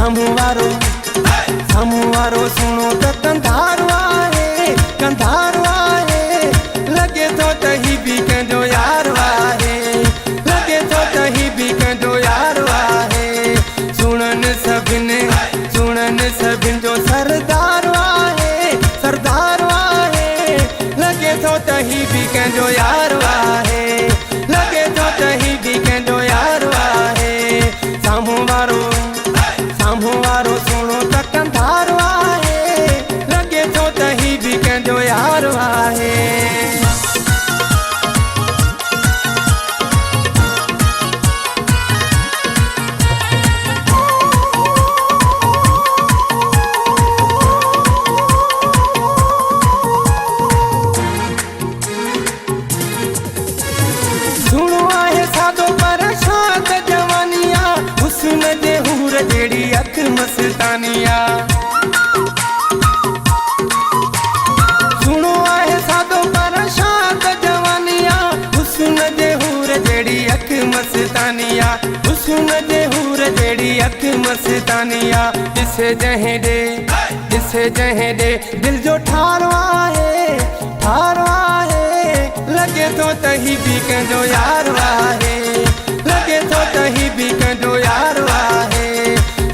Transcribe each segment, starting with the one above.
साम्हूं वारो सुणो त कंधारो आहे, कंधारो आहे। लॻे थो त ही बि कंहिंजो यारो आहे, लॻे थो त ही बि कंहिंजो यारो आहे। सुणनि सभिनि जो सरदारो आहे, सरदारो आहे। लॻे थो त ही बि कंहिंजो यारो आहे, लॻे थो त ही बि कंहिंजो यारो आहे। साम्हूं वारो सुणो त कंधारो आहे, लॻे थो त ही बि कंहिंजो यारो आहे। सुणो आहे सादो पर शाद जवानिया, हुस्न जे हूर जहिड़ी अख मस्तानिया। सुणो आहे सादो पर शाद जवानिया, हुस्न जे हूर जहिड़ी अख मस्तानिया, हुस्न जे हूर जहिड़ी अख मस्तानिया। ॾिसे जंहिं ॾे दिल जो ठारो आहे, ठारो आहे। लॻे थो त ही बि कंहिंजो यारो आहे, लॻे थो त ही बि कंहिंजो यारो आहे।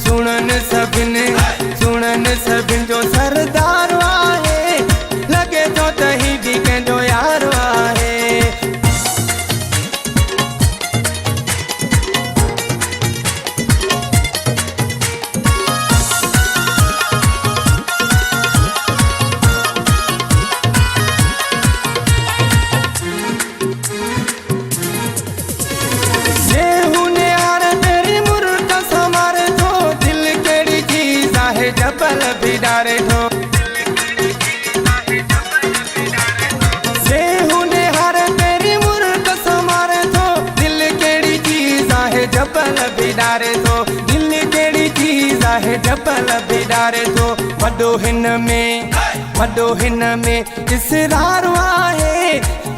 सुणनि सभिनि जो सरदारो आहे, लॻे थो त ही बि कंहिंजो यारो आहे। जबल भी डारे थो सेहुने हर तेरी मुर्ग समारे थो, दिल केड़ी चीज आहे जबल भी डारे थो, दिल केड़ी चीज आहे जबल भी डारे थो। वॾो हिन में इसरारो आहे,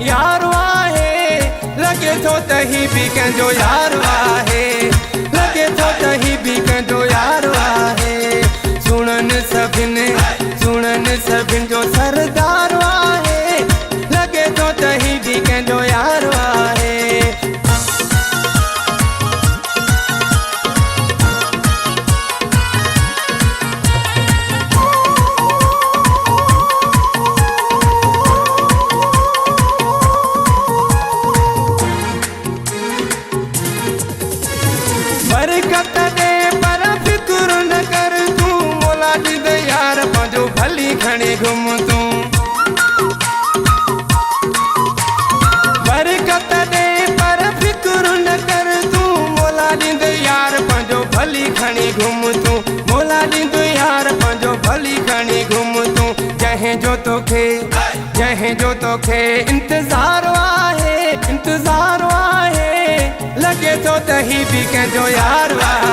यारो आहे। लॻे थो त ही बि कंहिंजो यारो आहे, लॻे थो त ही बि कंहिंजो यारो आहे। सुणनि सभिनि जो सरदारो आहे, लॻे थो त ही बि कंहिंजो यारो आहे। बरकत दे पर फिक्र न कर तूं, मौला ॾिद यार पंहिंजो भली खणी घुम तूं। बरकत दे पर फिक्र न कर तूं, मौला ॾिद यार पंहिंजो भली खणी घुम तूं, मौला ॾिद यार पंहिंजो भली खणी घुम तूं। जंहिं जो तोखे इंतज़ारो आहे, इंतज़ारो आहे। लॻे थो त ही बि कंहिंजो यारो आहे।